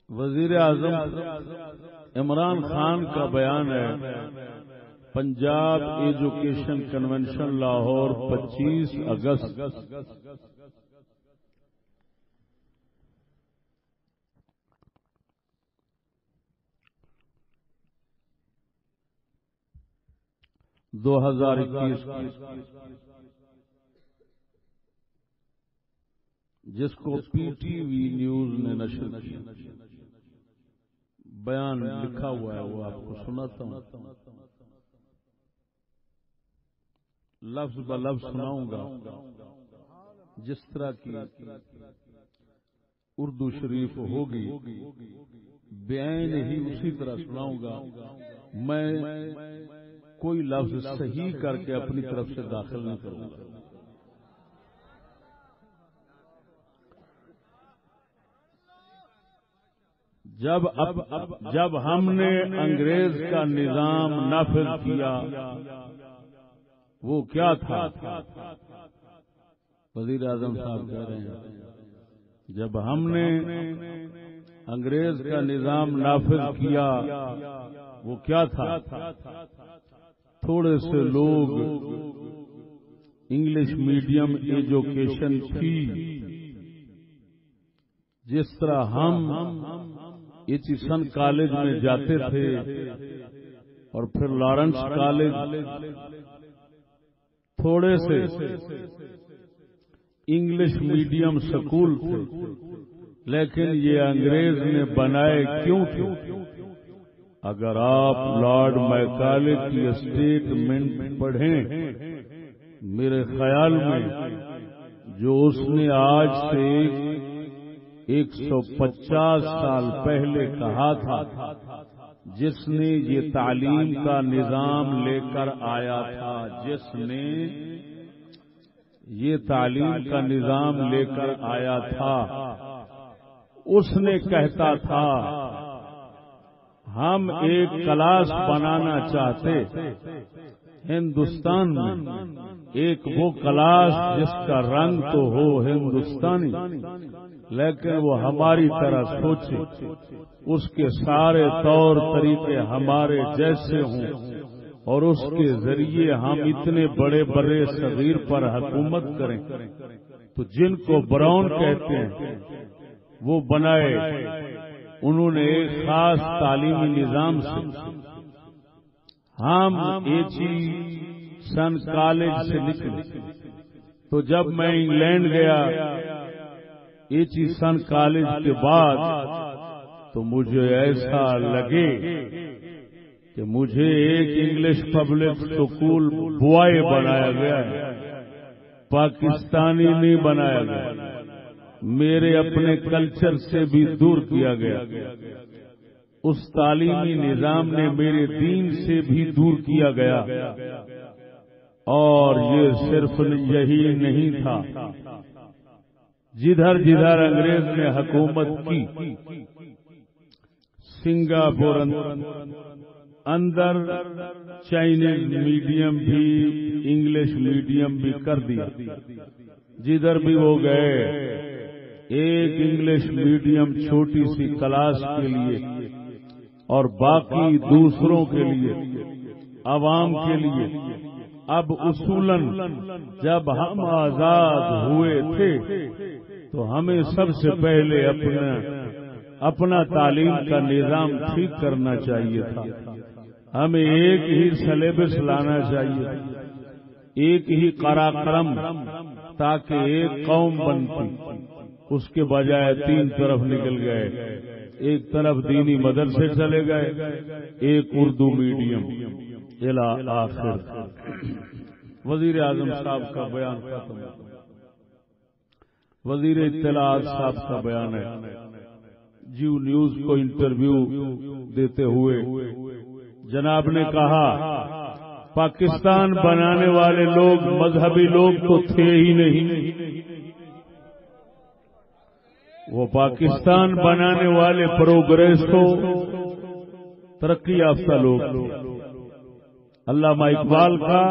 وزیر اعظم عمران خان کا بیان ہے، پنجاب ایجوکیشن کنونشن لاہور 25 اگست دو ہزار اکیس جس کو پی ٹی وی نیوز نے نشر کیا، بیان لکھا ہوا ہے، وہ آپ کو سناتا ہوں، لفظ ب لفظ سناؤں گا، جس طرح کی اردو شریف ہوگی بیان ہی اسی طرح سناؤں گا، میں کوئی لفظ صحیح کر کے اپنی طرف سے داخل نہیں کروں گا۔ جب ہم نے انگریز کا نظام نافذ کیا وہ کیا تھا؟ وزیر اعظم صاحب کہہ رہے ہیں جب ہم نے انگریز کا نظام نافذ کیا وہ کیا تھا؟ تھوڑے سے لوگ انگلش میڈیم ایجوکیشن تھی، جس طرح ہم ایچیسن کالج میں جاتے تھے اور پھر لارنس کالج، تھوڑے سے انگلش میڈیم سکول تھے، لیکن یہ انگریز نے بنائے کیوں تھے؟ اگر آپ لارڈ میکالے کی اسٹیٹمنٹ پڑھیں، میرے خیال میں جو اس نے آج سے 150 سال پہلے کہا تھا، جس نے یہ تعلیم کا نظام لے کر آیا تھا، جس نے یہ تعلیم کا نظام لے کر آیا تھا، اس نے کہتا تھا ہم ایک کلاس بنانا چاہتے ہندوستان میں، ایک وہ کلاس جس کا رنگ تو ہو ہندوستانی لیکن وہ ہماری طرح سوچے، اس کے سارے طور طریقے ہمارے جیسے ہوں، اور اس کے ذریعے ہم اتنے بڑے بڑے صغیر پر حکومت کریں۔ تو جن کو براؤن کہتے ہیں وہ بنائے، انہوں نے ایک خاص تعلیمی نظام سے، ہم ایچیسن کالج سے نکلے، تو جب میں انگلینڈ گیا ایچیسن کالج کے بعد، تو مجھے ایسا لگے کہ مجھے ایک انگلش پبلک سکول بوائے بنایا گیا ہے، پاکستانی نہیں بنایا گیا، میرے اپنے کلچر سے بھی دور کیا گیا، اس تعلیمی نظام نے میرے دین سے بھی دور کیا گیا، اور یہ صرف یہی نہیں تھا، جدھر جدھر انگریز نے حکومت کی سنگاپور اندر چائنیز میڈیم بھی انگلش میڈیم بھی کر دیا، جدھر بھی وہ گئے ایک انگلش میڈیم چھوٹی سی کلاس کے لیے اور باقی دوسروں کے لیے، عوام کے لیے۔ اب اصولاً جب ہم آزاد ہوئے تھے تو ہمیں سب سے پہلے اپنا تعلیم کا نظام ٹھیک کرنا چاہیے تھا، ہمیں ایک ہی سلیبس لانا چاہیے، ایک ہی قراقرم، تاکہ ایک قوم بنتی۔ اس کے بجائے تین طرف نکل گئے، ایک طرف دینی مدرسے چلے گئے، ایک اردو میڈیم، الی آخر۔ وزیر اعظم صاحب کا بیان ختم، وزیر اطلاعات صاحب کا بیان ہے، جیو نیوز کو انٹرویو دیتے ہوئے جناب نے کہا پاکستان بنانے والے لوگ مذہبی لوگ تو تھے ہی نہیں، وہ پاکستان بنانے والے پروگریس تو ترقی یافتہ لوگ تھے۔ علامہ اقبال کا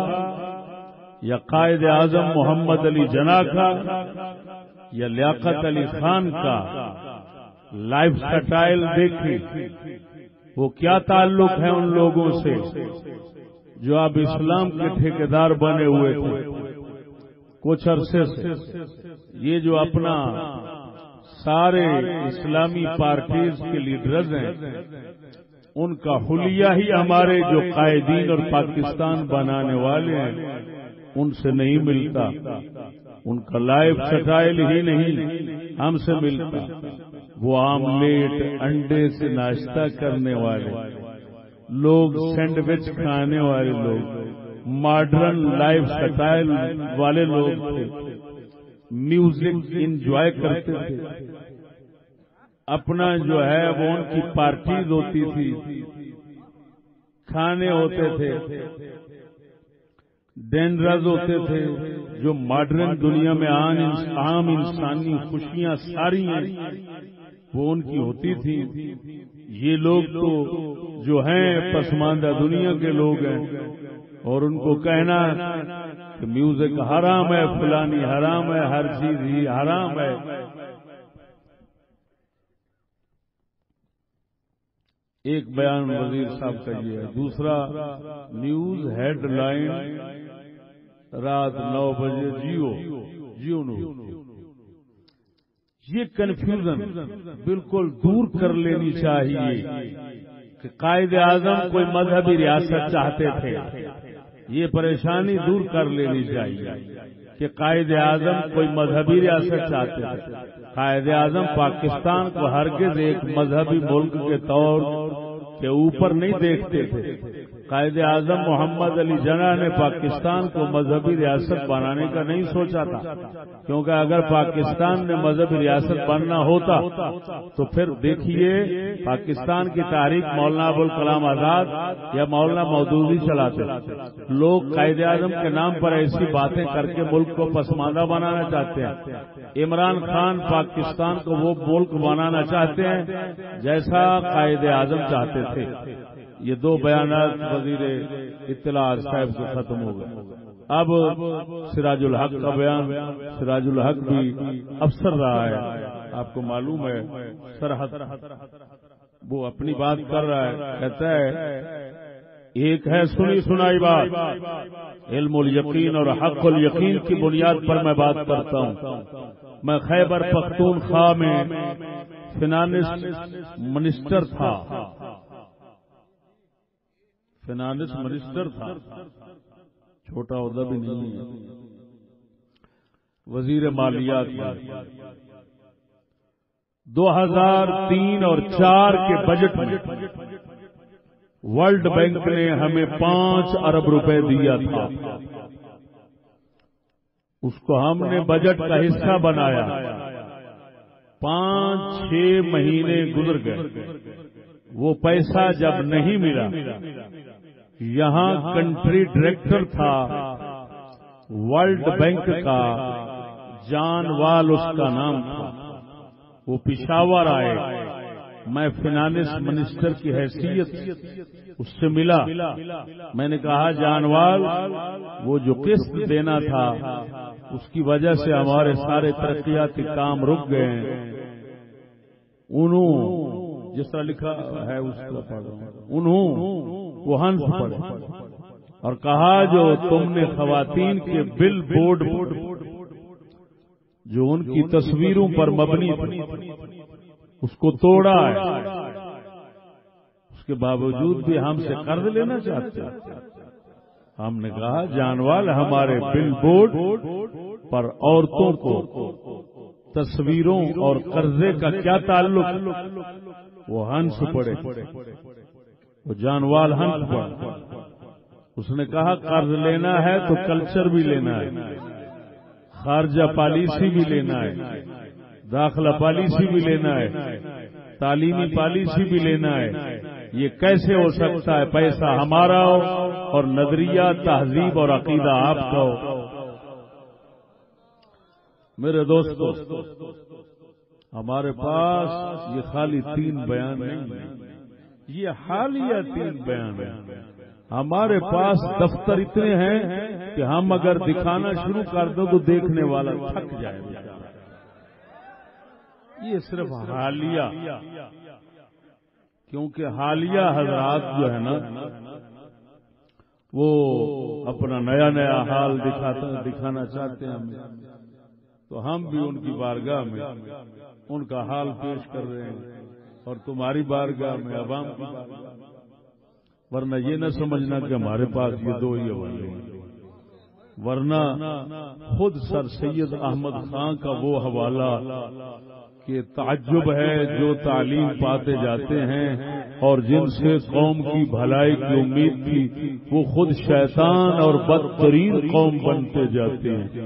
یا قائد اعظم محمد علی جناح کا یا لیاقت علی خان کا لائف سٹائل دیکھی، وہ کیا تعلق ہے ان لوگوں سے جو اب اسلام کے ٹھیکیدار بنے ہوئے تھے کچھ عرصے سے. یہ جو اپنا سارے اسلامی پارٹیز کے لیڈرز ہیں، ان کا حلیہ ہی ہمارے جو قائدین اور پاکستان بنانے والے ہیں ان سے نہیں ملتا. ان کا لائف سٹائل ہی نہیں ہم سے ملتا. وہ آملیٹ انڈے سے ناشتہ کرنے والے لوگ، سینڈوچ کھانے والے لوگ، ماڈرن لائف سٹائل والے لوگ تھے. میوزک انجوائے کرتے تھے. اپنا جو ہے وہ ان کی پارٹیز ہوتی تھی، کھانے ہوتے تھے، ڈینرز ہوتے تھے، جو ماڈرن دنیا میں عام انسانی خوشیاں ساری ہیں وہ ان کی ہوتی تھی. یہ لوگ تو جو ہیں پسماندہ دنیا کے لوگ ہیں، اور ان کو کہنا کہ میوزک حرام ہے، فلانی حرام ہے، ہر چیز ہی حرام ہے. ایک بیان وزیر صاحب کا یہ ہے. دوسرا، نیوز ہیڈ لائن رات 9 بجے جیو نیوز. یہ کنفیوژن بالکل دور کر لینی چاہیے کہ قائد اعظم کوئی مذہبی ریاست چاہتے تھے. یہ پریشانی دور کر لینی چاہیے کہ قائد اعظم کوئی مذہبی ریاست چاہتے تھے. قائد اعظم پاکستان کو ہرگز ایک مذہبی ملک کے طور کے اوپر نہیں دیکھتے تھے. قائد اعظم محمد علی جناح نے پاکستان کو مذہبی ریاست بنانے کا نہیں سوچا تھا، کیونکہ اگر پاکستان نے مذہبی ریاست بننا ہوتا تو پھر دیکھیے پاکستان کی تاریخ مولانا ابوالکلام آزاد یا مولانا مودودی چلاتے. لوگ قائد اعظم کے نام پر ایسی باتیں کر کے ملک کو پسماندہ بنانا چاہتے ہیں. عمران خان پاکستان کو وہ ملک بنانا چاہتے ہیں جیسا قائد اعظم چاہتے تھے. یہ دو بیانات وزیر اطلاعات صاحب سے ختم ہو گئے. اب سراج الحق کا بیان. سراج الحق بھی افسر رہا ہے، آپ کو معلوم ہے، سرحد. وہ اپنی بات کر رہا ہے، کہتا ہے ایک ہے سنی سنائی بات، علم الیقین اور حق الیقین کی بنیاد پر میں بات کرتا ہوں. میں خیبر پختونخوا میں فائنانس منسٹر تھا. فائنانس منسٹر تھا، چھوٹا عہدہ بھی نہیں ہے. وزیر مالیات میں 2003 اور 2004 کے بجٹ میں ورلڈ بینک نے ہمیں 5 ارب روپے دیا تھا. اس کو ہم نے بجٹ کا حصہ بنایا. 5-6 مہینے گزر گئے، وہ پیسہ جب نہیں ملا. یہاں کنٹری ڈائریکٹر تھا ورلڈ بینک کا، جان وال اس کا نام تھا. وہ پشاور آئے. میں فائنانس منسٹر کی حیثیت اس سے ملا. میں نے کہا جان وال، وہ جو قسط دینا تھا اس کی وجہ سے ہمارے سارے ترقیاتی کام رک گئے ہیں. انہوں جس طرح لکھا ہے اس کو انہوں وہ ہنس پڑے اور کہا جو تم نے خواتین کے بل بورڈ جو ان کی تصویروں پر مبنی تھی اس کو توڑا ہے، اس کے باوجود بھی ہم سے قرض لینا چاہتے ہیں. ہم نے کہا جانوال، ہمارے بل بورڈ پر عورتوں کو تصویروں اور قرضے کا کیا تعلق؟ وہ ہنس پڑے. وہ جانوال ہنس پڑا. اس نے کہا قرض لینا ہے تو کلچر بھی لینا ہے، خارجہ پالیسی بھی لینا ہے، داخلہ پالیسی بھی لینا ہے، تعلیمی پالیسی بھی لینا ہے. یہ کیسے ہو سکتا ہے پیسہ ہمارا ہو اور نظریہ، تہذیب اور عقیدہ آپ کا ہو؟ میرے دوستو، ہمارے پاس یہ خالی 3 بیان نہیں، یہ حالیہ 3 بیان ہیں. ہمارے پاس دفتر اتنے ہیں کہ ہم اگر دکھانا شروع کر دو تو دیکھنے والا تھک جائے گا. یہ صرف حالیہ، کیونکہ حالیہ حضرات جو ہے نا وہ اپنا نیا نیا حال دکھانا چاہتے ہیں ہمیں، تو ہم بھی ان کی بارگاہ میں ان کا حال پیش کر رہے ہیں، اور تمہاری بارگاہ میں عوام کی بارگاہ میں، ورنہ یہ نہ سمجھنا کہ ہمارے پاس یہ دو ہی حوالے ہیں، ورنہ خود سر سید احمد خان کا وہ حوالہ کہ تعجب ہے جو تعلیم پاتے جاتے ہیں اور جن سے قوم کی بھلائی کی امید تھی وہ خود شیطان اور بدترین قوم بنتے جاتے ہیں.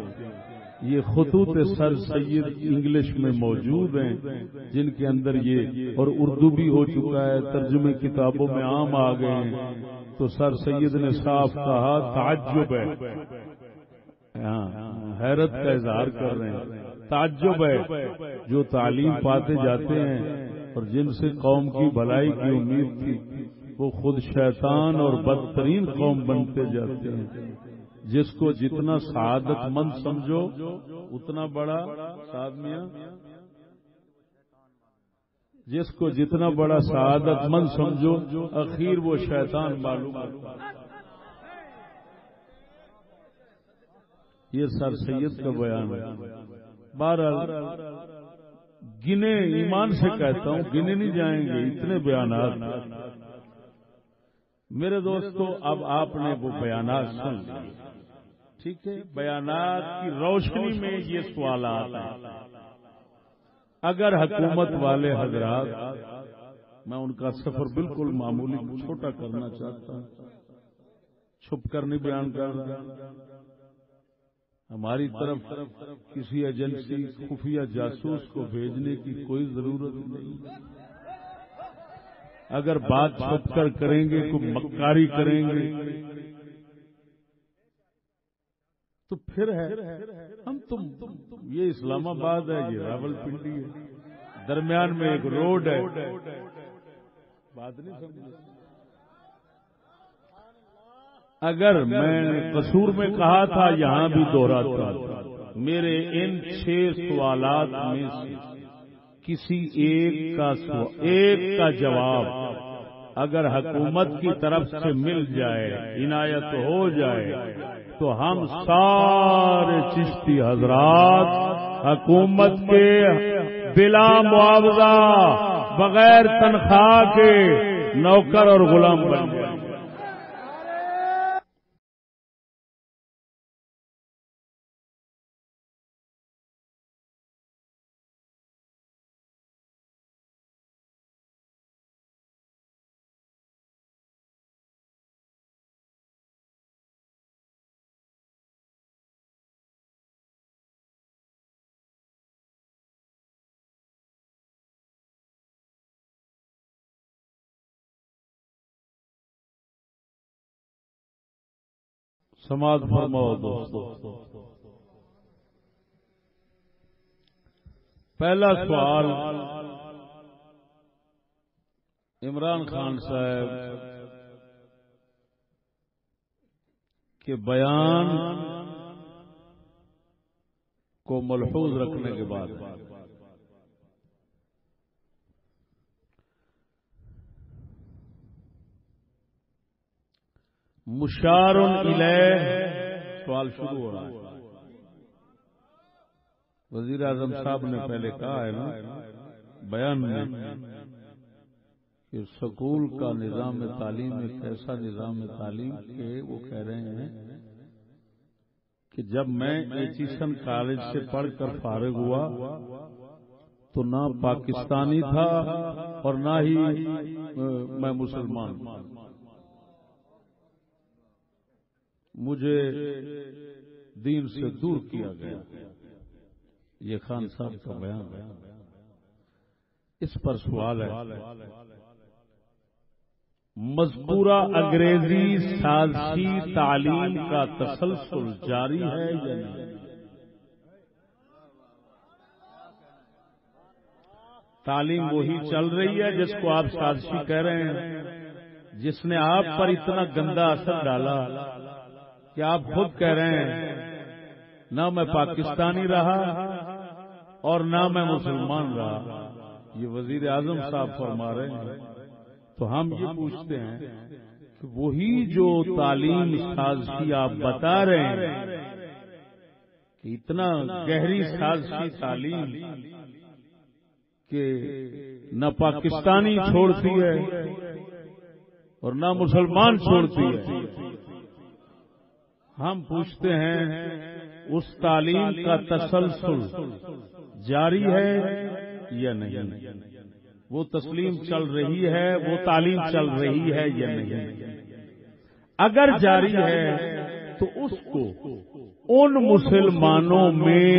یہ خطوط سر سید انگلش میں موجود ہیں جن کے اندر یہ، اور اردو بھی ہو چکا ہے، ترجمے کتابوں میں عام آ گئے ہیں. تو سر سید نے صاف کہا تعجب ہے، حیرت کا اظہار کر رہے ہیں، تعجب ہے جو تعلیم پاتے جاتے ہیں اور جن سے قوم کی بھلائی کی امید تھی وہ خود شیطان اور بدترین قوم بنتے جاتے ہیں. جس کو جتنا سعادت مند سمجھو اتنا بڑا میاں، جس کو جتنا بڑا سعادت مند سمجھو اخیر وہ شیطان معلوم ہوتا ہے. یہ سر سید کا بیان ہے. بہرحال گنے، ایمان سے کہتا ہوں گنے نہیں جائیں گے اتنے بیانات. میرے دوستو اب آپ نے وہ بیانات سن لیے، ٹھیک ہے؟ بیانات کی روشنی میں یہ سوالات ہیں. اگر حکومت والے حضرات، میں ان کا سفر بالکل معمولی چھوٹا کرنا چاہتا ہوں، چھپ کر نہیں بیان کر رہا، ہماری طرف کسی ایجنسی خفیہ جاسوس کو بھیجنے کی کوئی ضرورت نہیں. اگر بات چھپ کر کریں گے، کوئی مکاری کریں گے تو پھر ہے ہم تم، یہ اسلام آباد ہے، یہ راول پنڈی ہے، درمیان میں ایک روڈ ہے. بات نہیں سمجھ. اگر میں نے قصور میں کہا تھا یہاں بھی دوہراتا ہوں، میرے ان 6 سوالات میں سے کسی ایک کا جواب اگر حکومت کی طرف سے مل جائے، عنایت ہو جائے، تو ہم سارے چشتی حضرات حکومت کے بلا معاوضہ بغیر تنخواہ کے نوکر اور غلام بن جائیں. سماعت فرماؤ دوستو. پہلا سوال عمران خان صاحب کے بیان کو ملحوظ رکھنے کے بعد مشار الیہ سوال شروع ہو رہا ہے. وزیر اعظم صاحب نے پہلے کہا ہے نا بیان میں کہ سکول کا نظام تعلیم ایک ایسا نظام تعلیم کہ وہ کہہ رہے ہیں کہ جب میں ایچیسن کالج سے پڑھ کر فارغ ہوا تو نہ پاکستانی تھا اور نہ ہی میں مسلمان، مجھے دین سے دور کیا گیا. یہ خان صاحب کا بیان ہے. اس پر سوال ہے مذکورہ انگریزی ثالثی تعلیم کا تسلسل جاری ہے یا نہیں؟ تعلیم وہی چل رہی ہے جس کو آپ ثالثی کہہ رہے ہیں، جس نے آپ پر اتنا گندا اثر ڈالا کہ آپ خود کہہ رہے ہیں نہ میں پاکستانی رہا اور نہ میں مسلمان رہا، یہ وزیر اعظم صاحب فرما رہے ہیں، تو ہم یہ پوچھتے ہیں کہ وہی جو تعلیم سازشی آپ بتا رہے ہیں کہ اتنا گہری سازشی تعلیم کہ نہ پاکستانی چھوڑتی ہے اور نہ مسلمان چھوڑتی ہے، ہم پوچھتے ہیں اس تعلیم کا تسلسل جاری ہے یا نہیں؟ وہ تسلیم چل رہی ہے، وہ تعلیم چل رہی ہے یا نہیں؟ اگر جاری ہے تو اس کو ان مسلمانوں میں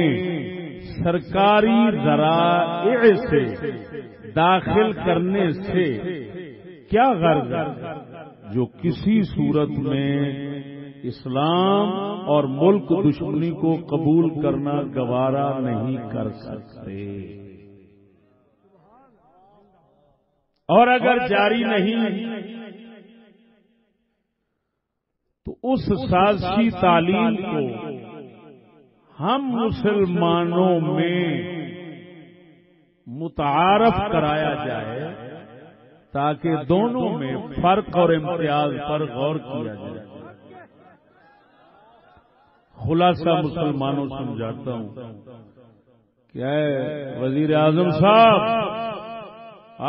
سرکاری ذرائع سے داخل کرنے سے کیا غرض ہے جو کسی صورت میں اسلام اور ملک دشمنی کو قبول کرنا گوارا نہیں کر سکتے؟ اور اگر جاری نہیں تو اس سازشی تعلیم کو ہم مسلمانوں میں متعارف کرایا جائے تاکہ دونوں میں فرق اور امتیاز پر غور کیا جائے۔ خلاصہ مسلمانوں سمجھاتا ہوں کہ اے وزیر اعظم صاحب،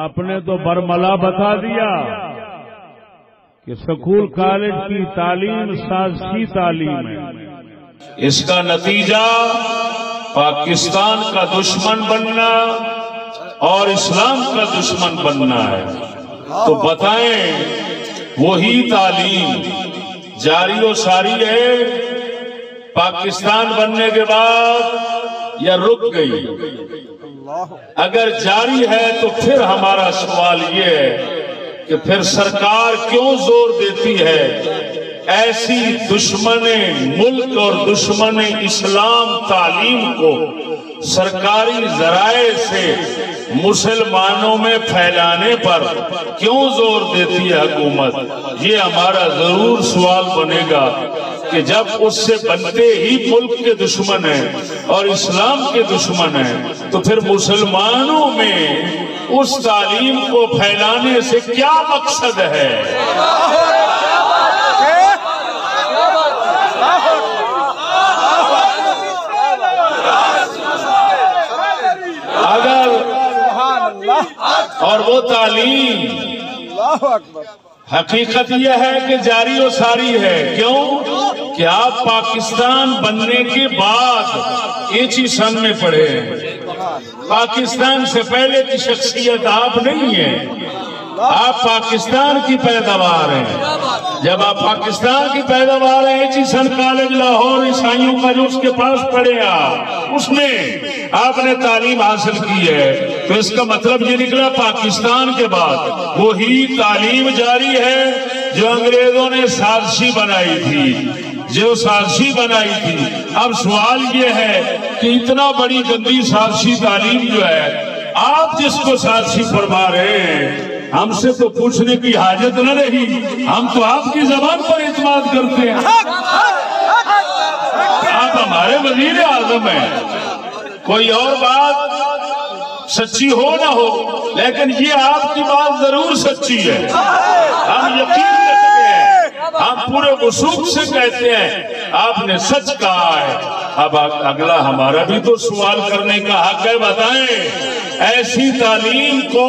آپ نے تو برملا بتا دیا کہ سکول کالج کی تعلیم سازشی تعلیم ہے، اس کا نتیجہ پاکستان کا دشمن بننا اور اسلام کا دشمن بننا ہے۔ تو بتائیں وہی تعلیم جاری و ساری ہے پاکستان بننے کے بعد یا رک گئی؟ اگر جاری ہے تو پھر ہمارا سوال یہ ہے کہ پھر سرکار کیوں زور دیتی ہے ایسی دشمن ملک اور دشمن اسلام تعلیم کو سرکاری ذرائع سے مسلمانوں میں پھیلانے پر کیوں زور دیتی ہے حکومت؟ یہ ہمارا ضرور سوال بنے گا کہ جب اس سے بنتے ہی ملک کے دشمن ہیں اور اسلام کے دشمن ہیں تو پھر مسلمانوں میں اس تعلیم کو پھیلانے سے کیا مقصد ہے؟ اگر اور وہ تعلیم حقیقت یہ ہے کہ جاری و ساری ہے، کیوں کہ آپ پاکستان بننے کے بعد ایچی سن میں پڑھے ہیں، پاکستان سے پہلے کی شخصیت آپ نہیں ہیں، آپ پاکستان کی پیداوار ہیں۔ جب آپ پاکستان کی پیداوار ہیں، ایچی سن کالج لاہور عیسائیوں کا جو اس کے پاس پڑھے آپ، اس میں آپ نے تعلیم حاصل کی ہے، تو اس کا مطلب یہ نکلا پاکستان کے بعد وہی تعلیم جاری ہے جو انگریزوں نے سازشی بنائی تھی، اب سوال یہ ہے کہ اتنا بڑی گندی سازشی تعلیم جو ہے آپ جس کو سازشی فرما رہے ہیں، ہم سے تو پوچھنے کی حاجت نہ رہی، ہم تو آپ کی زبان پر اعتماد کرتے ہیں، آپ ہمارے وزیر اعظم ہیں، کوئی اور بات سچی ہو نہ ہو لیکن یہ آپ کی بات ضرور سچی ہے، ہم یقین رکھتے ہیں، ہم پورے وثوق سے کہتے ہیں آپ نے سچ کہا ہے۔ اب اگلا ہمارا بھی تو سوال کرنے کا حق ہے، بتائیں ایسی تعلیم کو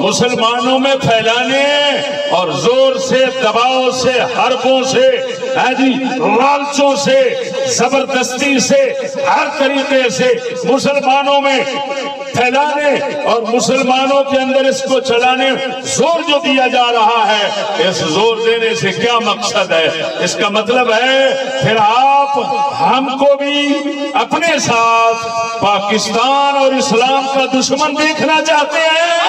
مسلمانوں میں پھیلانے اور زور سے، دباؤ سے، حربوں سے، لالچوں سے، زبردستی سے، ہر طریقے سے مسلمانوں میں پھیلانے اور مسلمانوں کے اندر اس کو چلانے زور جو دیا جا رہا ہے، اس زور دینے سے کیا مقصد ہے؟ اس کا مطلب ہے پھر آپ ہم کو بھی اپنے ساتھ پاکستان اور اسلام کا دشمن دیکھنا چاہتے ہیں۔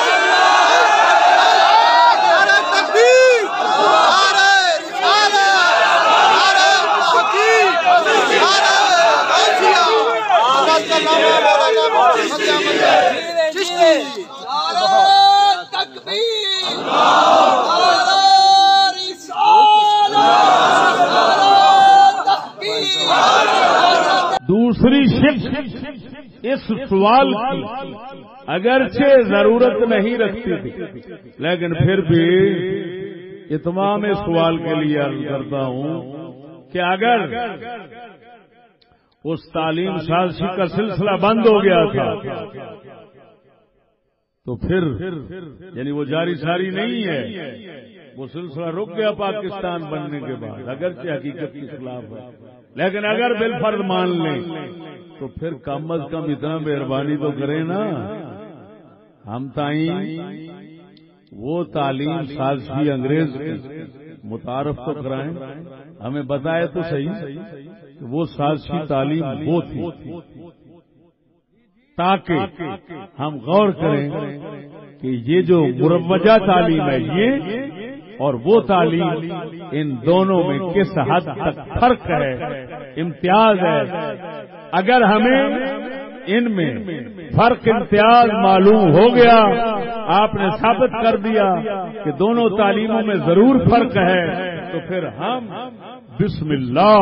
دوسری شق اس اس سوال کی اگرچہ ضرورت نہیں رکھتی تھی، لیکن پھر بھی اتمام سوال کے لیے عرض کرتا ہوں کہ اگر اس تعلیم سازی کا سلسلہ بند ہو گیا تھا تو پھر یعنی وہ جاری ساری نہیں ہے، وہ سلسلہ رک گیا پاکستان بننے کے بعد، اگرچہ حقیقت کے خلاف ہے، لیکن اگر بالفرض مان لیں تو پھر کم از کم اتنا مہربانی تو کریں نا، ہم تائیں وہ تعلیم سازی انگریز متعارف تو کرائیں، ہمیں بتائے تو صحیح کہ وہ سازی تعلیم وہ تھی، تاکہ ہم غور کریں کہ یہ جو مروجہ تعلیم ہے یہ اور وہ تعلیم، ان دونوں میں کس حد تک فرق ہے، امتیاز ہے۔ اگر ہمیں ان میں فرق امتیاز معلوم ہو گیا، آپ نے ثابت کر دیا کہ دونوں تعلیموں میں ضرور فرق ہے، تو پھر ہم بسم اللہ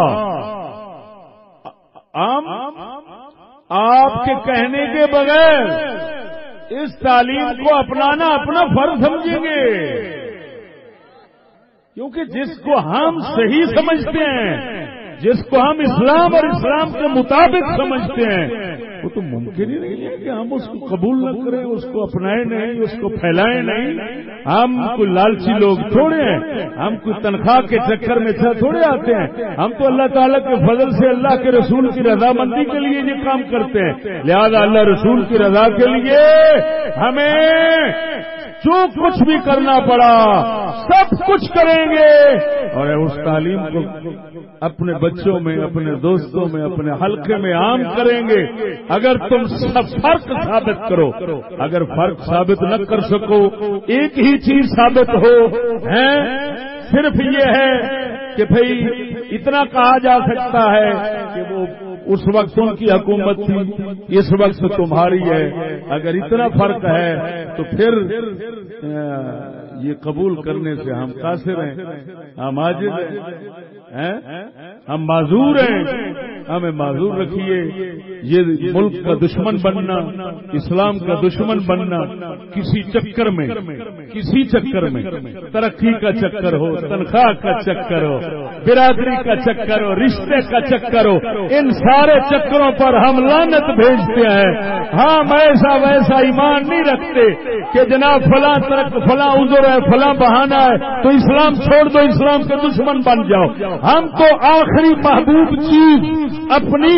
آپ کے کہنے کے بغیر اس تعلیم کو اپنانا اپنا فرض سمجھیں گے، کیونکہ جس کو ہم صحیح سمجھتے ہیں، جس کو ہم اسلام اور اسلام کے مطابق سمجھتے ہیں، وہ تو ممکن ہی نہیں ہے کہ ہم اس کو قبول نہ کریں، اس کو اپنائیں نہیں، اس کو پھیلائیں نہیں۔ ہم کوئی لالچی لوگ تھوڑے ہیں، ہم کوئی تنخواہ کے چکر میں تھوڑے آتے ہیں، ہم تو اللہ تعالیٰ کے فضل سے اللہ کے رسول کی رضامندی کے لیے یہ کام کرتے ہیں، لہذا اللہ رسول کی رضا کے لیے ہمیں جو کچھ بھی کرنا پڑا سب کچھ کریں گے، اور اس تعلیم کو اپنے بچوں میں، اپنے دوستوں میں، اپنے حلقے میں عام کریں گے۔ اگر تم سب فرق ثابت کرو، اگر فرق ثابت نہ کر سکو، ایک ہی چیز ثابت ہو ہے، صرف یہ ہے کہ بھئی اتنا کہا جا سکتا ہے کہ وہ اس وقت ان کی حکومت تھی، اس وقت تمہاری ہے، اگر اتنا فرق ہے تو پھر یہ قبول کرنے سے ہم قاصر ہیں، ہم عاجز ہیں، ہم معذور ہیں، ہمیں معذور رکھیے۔ یہ ملک کا دشمن بننا، اسلام کا دشمن بننا، کسی چکر میں ترقی کا چکر ہو، تنخواہ کا چکر ہو، برادری کا چکر ہو، رشتے کا چکر ہو، ان سارے چکروں پر ہم لعنت بھیجتے ہیں۔ ہم ایسا ویسا ایمان نہیں رکھتے کہ جناب فلاں فلاں عذر ہے، فلاں بہانہ ہے تو اسلام چھوڑ دو، اسلام کے دشمن بن جاؤ۔ ہم تو آخری محبوب چیز اپنی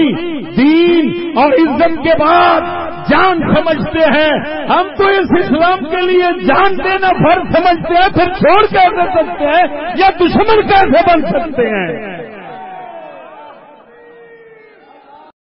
دین اور عزت کے بعد جان سمجھتے ہیں۔ ہم تو اس اسلام کے لیے جان دینا فرض سمجھتے ہیں، پھر چھوڑ کیسے سکتے ہیں یا دشمن کیسے بن سکتے ہیں؟